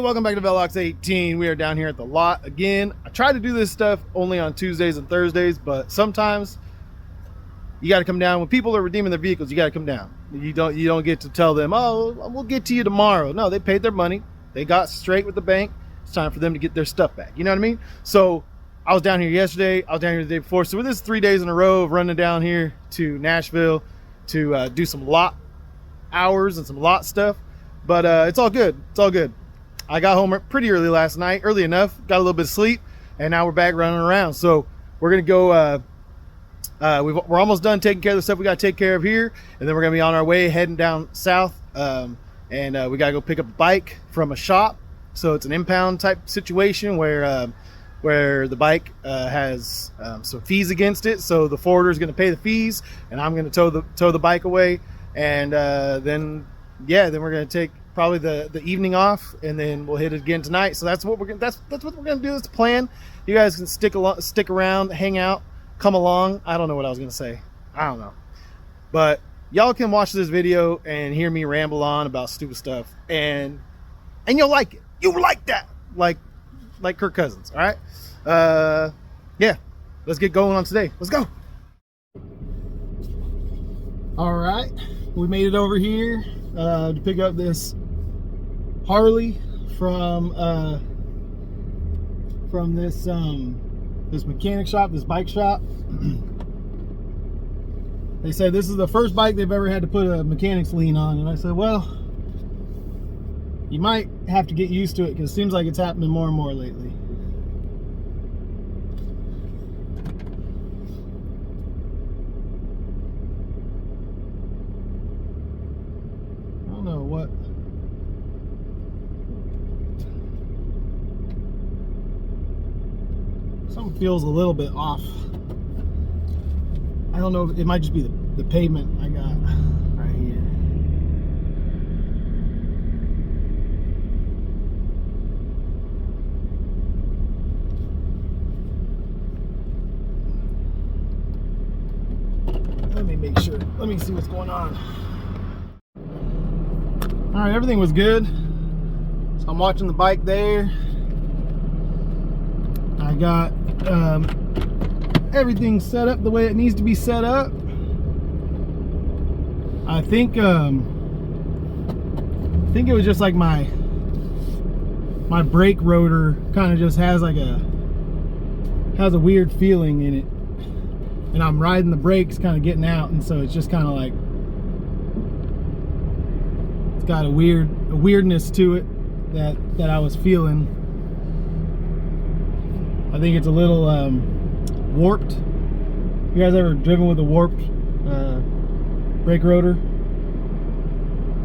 welcome back to Velox 18. We are down here at the lot again. I try to do this stuff only on Tuesdays and Thursdays, but sometimes you got to come down when people are redeeming their vehicles. You got to come down. You don't get to tell them, oh, we'll get to you tomorrow. No, they paid their money. They got straight with the bank. It's time for them to get their stuff back. You know what I mean? So I was down here yesterday. I was down here the day before. So this is 3 days in a row of running down here to Nashville to do some lot hours and some lot stuff. But it's all good. It's all good. I got home pretty early last night, early enough, got a little bit of sleep, and now we're back running around. So we're going to go, we're almost done taking care of the stuff we got to take care of here, and then we're going to be on our way heading down south, and we got to go pick up a bike from a shop. So it's an impound type situation where the bike has some fees against it. So the forwarder is going to pay the fees, and I'm going to tow the bike away, and then we're going to take probably the evening off, and then we'll hit it again tonight. So that's what we're gonna do. That's the plan. You guys can stick around, hang out, come along. I don't know what I was gonna say. I don't know, but y'all can watch this video and hear me ramble on about stupid stuff, and you'll like it. You like that, like Kirk Cousins. All right. Yeah. Let's get going on today. Let's go. All right. We made it over here to pick up this Harley from this mechanic shop, this bike shop. They said this is the first bike they've ever had to put a mechanic's lien on, and I said, well, you might have to get used to it because it seems like it's happening more and more lately. I don't know what. Something feels a little bit off. I don't know, it might just be the pavement I got right here. Let me make sure. Let me see what's going on. All right, everything was good. So I'm watching the bike there. I got everything set up the way it needs to be set up. I think it was just like my brake rotor kind of just has a weird feeling in it, and I'm riding the brakes kind of getting out, and so it's just kind of like it's got a weirdness to it that I was feeling. I think it's a little warped. You guys ever driven with a warped brake rotor?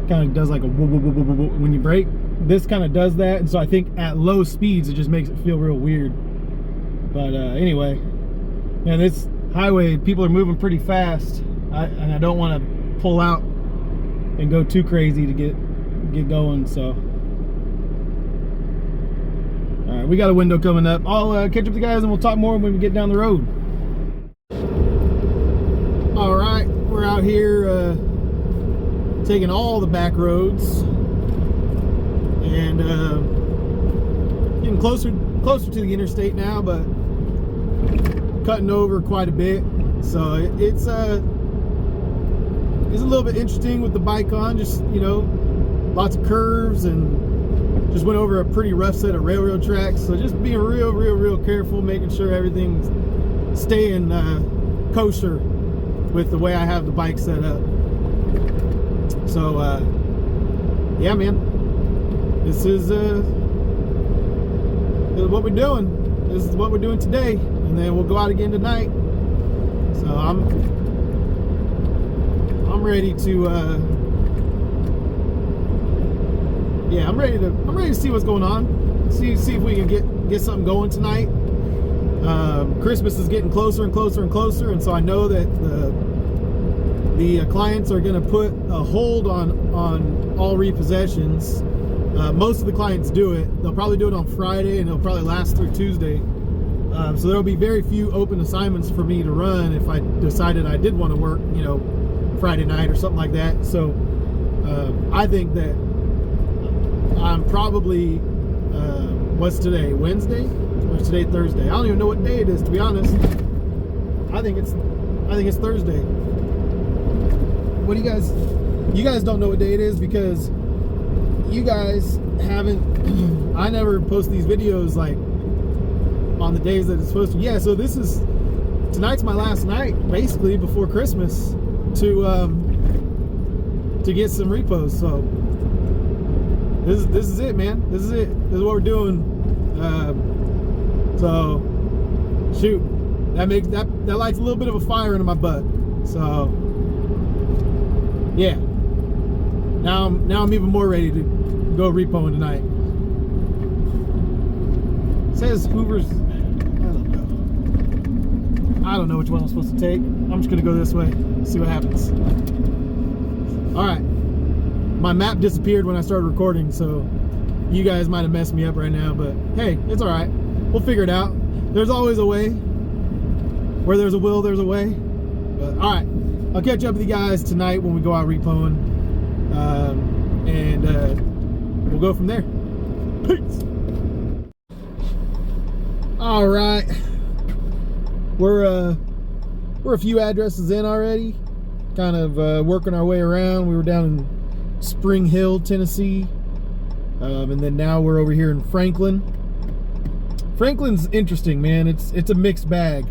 Kind of does like a whoop, whoop, whoop, whoop, whoop when you brake. This kind of does that, and so I think at low speeds it just makes it feel real weird. But anyway, man, this highway, people are moving pretty fast, and I don't want to pull out and go too crazy to get going. So all right, we got a window coming up. I'll catch up with the guys and we'll talk more when we get down the road. All right, we're out here taking all the back roads and getting closer to the interstate now, but cutting over quite a bit. So it's a little bit interesting with the bike on, just, you know, lots of curves, and just went over a pretty rough set of railroad tracks. So just being real careful, making sure everything's staying kosher with the way I have the bike set up. So yeah, man, this is what we're doing. This is what we're doing today, and then we'll go out again tonight. So I'm ready to yeah, I'm ready to see what's going on. See if we can get something going tonight. Christmas is getting closer and closer and closer, and so I know that the clients are going to put a hold on all repossessions. Most of the clients do it. They'll probably do it on Friday, and it'll probably last through Tuesday. So there'll be very few open assignments for me to run if I decided I did want to work, you know, Friday night or something like that. So I think that I'm probably What's today? Wednesday? Or is today Thursday? I don't even know what day it is, to be honest. I think it's Thursday. What do you guys don't know what day it is because you guys haven't I never post these videos like on the days that it's supposed to. Yeah, so tonight's my last night basically before Christmas to get some repos. So this is it, man. This is it. This is what we're doing. So shoot, that lights a little bit of a fire into my butt. So yeah, now I'm even more ready to go repoing tonight. It says Hoover's. I don't know which one I'm supposed to take. I'm just gonna go this way, see what happens. All right, my map disappeared when I started recording, so you guys might have messed me up right now, but hey, it's all right. We'll figure it out. There's always a way. Where there's a will, there's a way. But all right, I'll catch up with you guys tonight when we go out repoing, and we'll go from there. Peace. All right, we're a few addresses in already, kind of working our way around. We were down in Spring Hill, Tennessee, and then now we're over here in Franklin. Franklin's interesting, man. It's a mixed bag.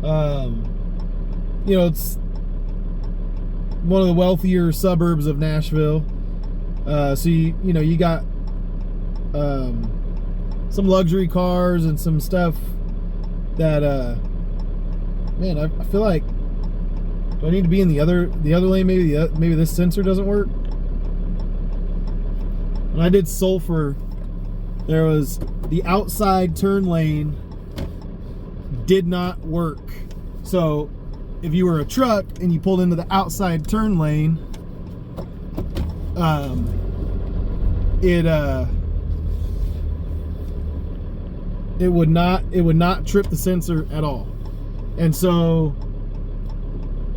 You know, it's one of the wealthier suburbs of Nashville. So you got some luxury cars and some stuff that man, I feel like, do I need to be in the other lane? Maybe this sensor doesn't work. When I did Sulphur, there was the outside turn lane did not work. So if you were a truck and you pulled into the outside turn lane, it would not trip the sensor at all. And so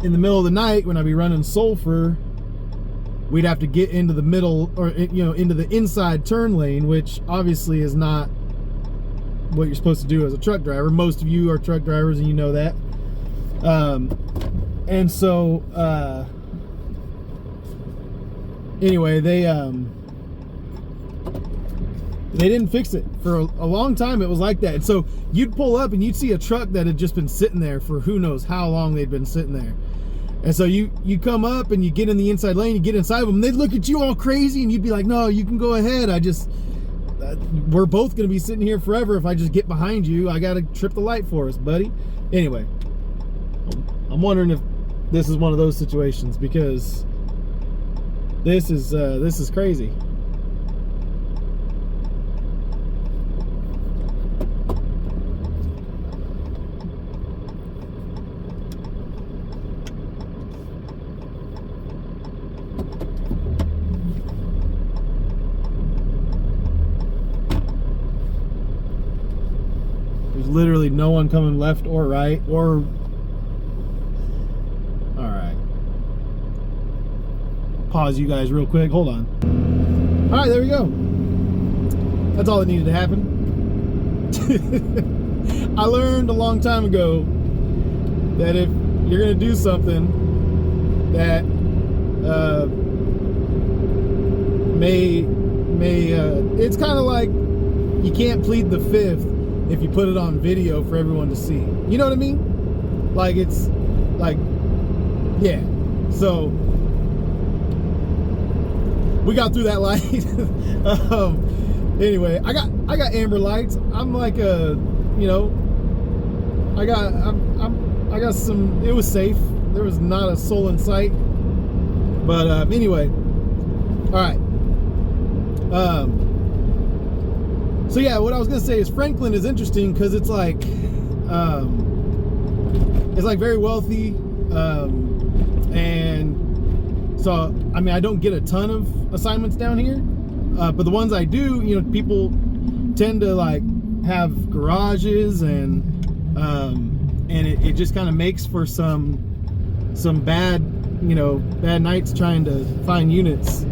in the middle of the night when I'd be running Sulphur, we'd have to get into the middle, or into the inside turn lane, which obviously is not what you're supposed to do as a truck driver. Most of you are truck drivers and you know that. And so anyway, they didn't fix it for a long time. It was like that. And so you'd pull up and you'd see a truck that had just been sitting there for who knows how long they'd been sitting there. And so you come up and you get in the inside lane, you get inside of them, they'd look at you all crazy and you'd be like, no, you can go ahead. We're both going to be sitting here forever if I just get behind you. I got to trip the light for us, buddy. Anyway, I'm wondering if this is one of those situations, because this is crazy. There's literally no one coming left or right or... All right. Pause you guys real quick. Hold on. All right, there we go. That's all that needed to happen. I learned a long time ago that if you're going to do something that it's kind of like you can't plead the fifth if you put it on video for everyone to see. You know what I mean? Like, it's like, yeah. So we got through that light. Anyway, I got amber lights. I'm like I got some. It was safe. There was not a soul in sight. But anyway, all right. So yeah, what I was gonna say is Franklin is interesting because it's like very wealthy, and so I mean I don't get a ton of assignments down here, but the ones I do, people tend to like have garages, and it just kind of makes for some bad nights trying to find units.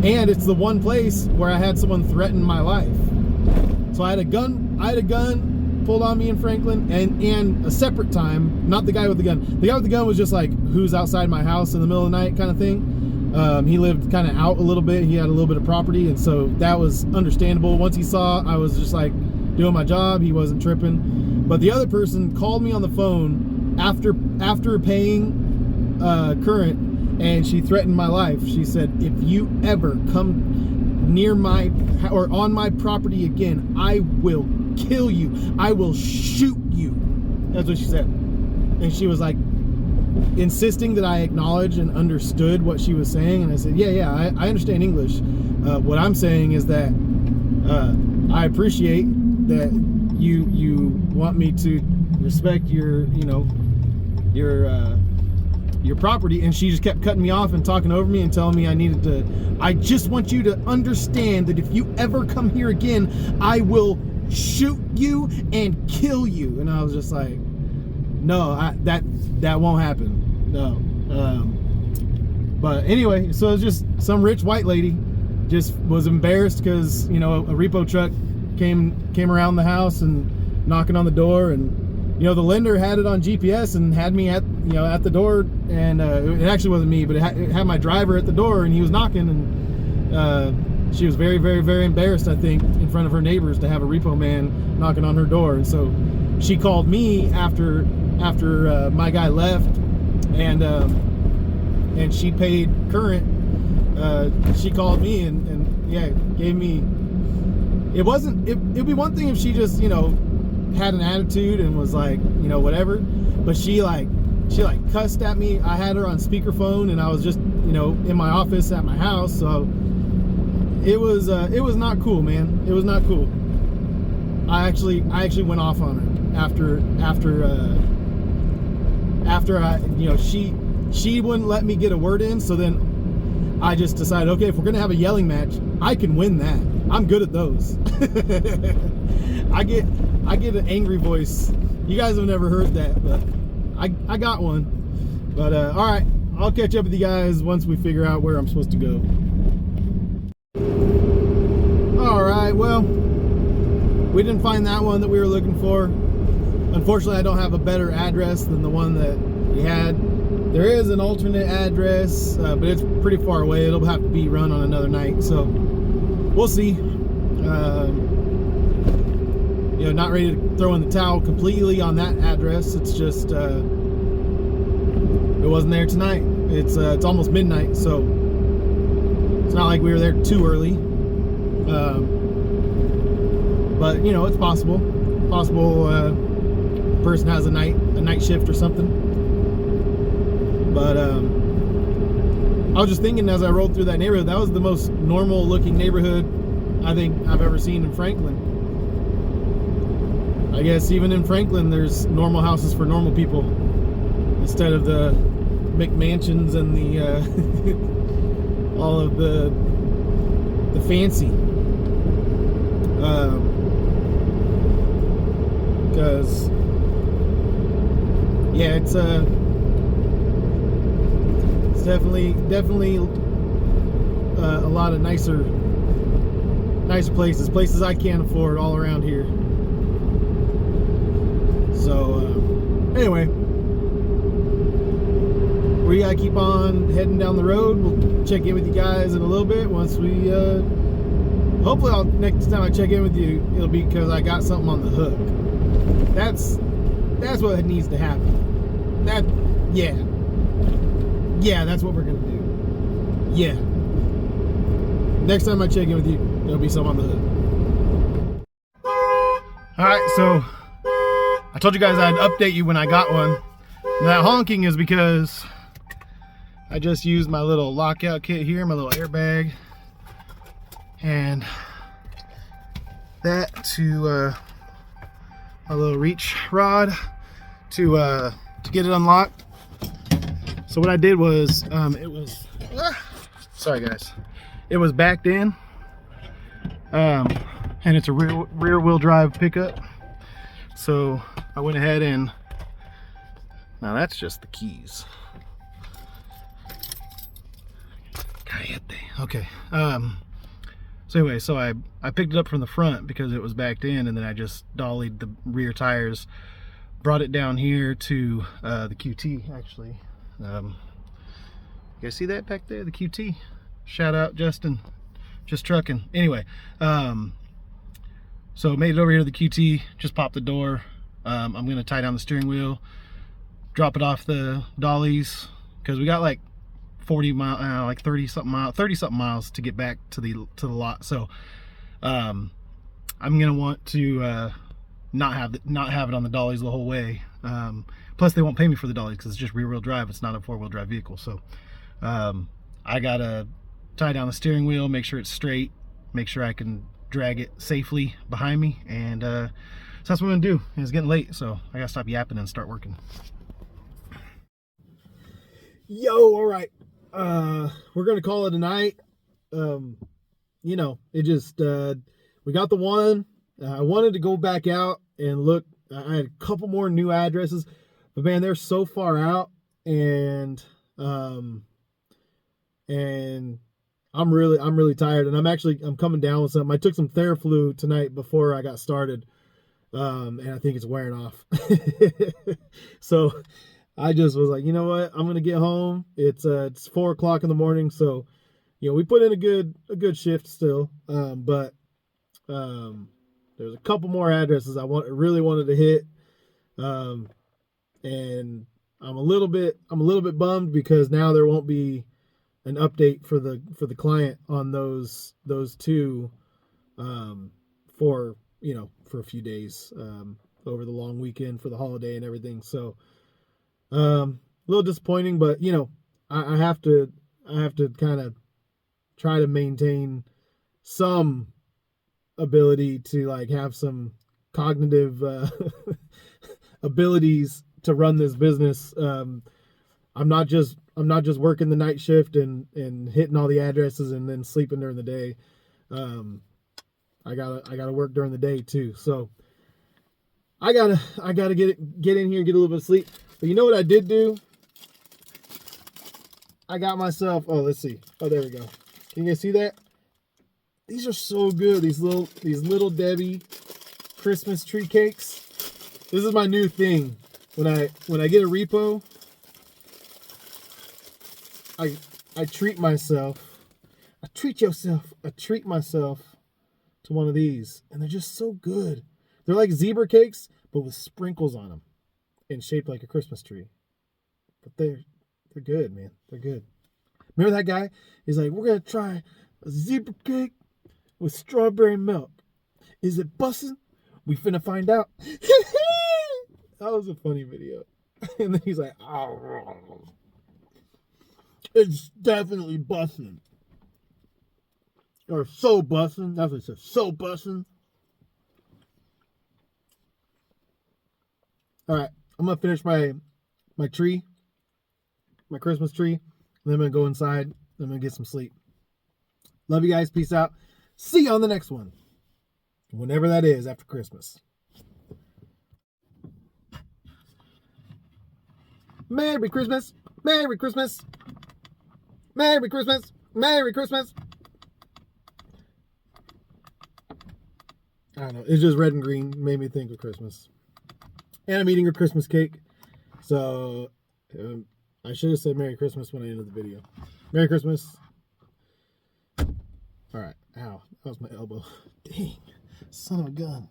And it's the one place where I had someone threaten my life. So I had a gun pulled on me in Franklin, and a separate time, not the guy with the gun. The guy with the gun was just like, who's outside my house in the middle of the night kind of thing. He lived kind of out a little bit. He had a little bit of property, and so that was understandable. Once he saw I was just like doing my job, he wasn't tripping. But the other person called me on the phone after paying current, and she threatened my life. She said, if you ever come near my or on my property again, I will kill you. I will shoot you. That's what she said. And she was like insisting that I acknowledge and understood what she was saying. And I said, yeah, I understand English. What I'm saying is that I appreciate that you want me to respect your property. And she just kept cutting me off and talking over me and telling me I just want you to understand that if you ever come here again, I will shoot you and kill you. And I was just like, no, that won't happen. No. But anyway, so it's just some rich white lady just was embarrassed because, a repo truck came around the house and knocking on the door, and the lender had it on GPS and had me at the door, and it actually wasn't me, but it had my driver at the door, and he was knocking, and she was very, very, very embarrassed, I think, in front of her neighbors to have a repo man knocking on her door. And so she called me after my guy left, and she paid current. She called me and yeah, gave me. It'd be one thing if she just had an attitude and was like whatever, but she cussed at me. I had her on speakerphone, and I was just in my office at my house, so it was not cool, man. It was not cool. I actually went off on her after I she wouldn't let me get a word in. So then I just decided, okay, if we're gonna have a yelling match, I can win that. I'm good at those. I get an angry voice. You guys have never heard that, but I got one. But all right, I'll catch up with you guys once we figure out where I'm supposed to go. All right, well, we didn't find that one that we were looking for. Unfortunately, I don't have a better address than the one that we had. There is an alternate address, but it's pretty far away. It'll have to be run on another night, so we'll see. Not ready to throw in the towel completely on that address. It's just it wasn't there tonight. It's almost midnight, so it's not like we were there too early. But it's possible. Person has a night shift or something. But I was just thinking as I rolled through that neighborhood, that was the most normal looking neighborhood I think I've ever seen in Franklin. I guess even in Franklin there's normal houses for normal people instead of the McMansions and the all of the fancy. Because yeah, it's definitely a lot of nicer places I can't afford all around here. So anyway, we gotta keep on heading down the road. We'll check in with you guys in a little bit once we hopefully next time I check in with you, it'll be because I got something on the hook. That's what needs to happen. Yeah, that's what we're gonna do. Yeah. Next time I check in with you, there'll be some on the hook. Alright, so I told you guys I'd update you when I got one. And that honking is because I just used my little lockout kit here, my little airbag, and that to a little reach rod to get it unlocked. So what I did was sorry guys, it was backed in, and it's a rear wheel drive pickup. So I went ahead and, now that's just the keys. Okay. So anyway, so I picked it up from the front because it was backed in, and then I just dollied the rear tires, brought it down here to the QT actually. You guys see that back there, the QT? Shout out Justin, just trucking. Anyway, so made it over here to the QT, just popped the door. I'm gonna tie down the steering wheel, drop it off the dollies, because we got like 40 mile, like 30 something miles to get back to the lot. So I'm gonna want to not have it on the dollies the whole way. Plus they won't pay me for the dollies because it's just rear-wheel drive. It's not a four-wheel drive vehicle. So I gotta tie down the steering wheel, make sure it's straight, make sure I can drag it safely behind me, and so that's what I'm gonna do. And it's getting late, so I gotta stop yapping and start working. Yo, all right, we're gonna call it a night. You know, it just we got the one. I wanted to go back out and look. I had a couple more new addresses, but man, they're so far out, and I'm really tired, and I'm coming down with something. I took some Theraflu tonight before I got started, and I think it's wearing off. So I just was like, you know what? I'm gonna get home. It's 4 o'clock in the morning, so you know we put in a good shift still, but there's a couple more addresses I really wanted to hit, and I'm a little bit bummed because now there won't be an update for the client on those two for a few days over the long weekend for the holiday and everything. So a little disappointing, but you know I have to kind of try to maintain some ability to like have some cognitive abilities to run this business. I'm not just working the night shift and hitting all the addresses and then sleeping during the day. I gotta work during the day too. So I gotta get in here and get a little bit of sleep. But you know what I did do? I got myself, oh, let's see. Oh, there we go. Can you guys see that? These are so good. These little Debbie Christmas tree cakes. This is my new thing. When I get a Repo, I treat myself. I treat myself to one of these, and they're just so good. They're like zebra cakes, but with sprinkles on them, and shaped like a Christmas tree. But they're good, man. They're good. Remember that guy? He's like, we're gonna try a zebra cake with strawberry milk. Is it bussin'? We finna find out. That was a funny video. And then he's like, oh, it's definitely bussin'. Or so bussin'. That's what it says. So bussin'. All right, I'm gonna finish my tree, my Christmas tree, and then I'm gonna go inside. And I'm gonna get some sleep. Love you guys. Peace out. See you on the next one, whenever that is after Christmas. Merry Christmas. Merry Christmas. Merry Christmas. Merry Christmas. I don't know. It's just red and green. Made me think of Christmas. And I'm eating a Christmas cake. So I should have said Merry Christmas when I ended the video. Merry Christmas. All right. Ow. That was my elbow. Dang. Son of a gun.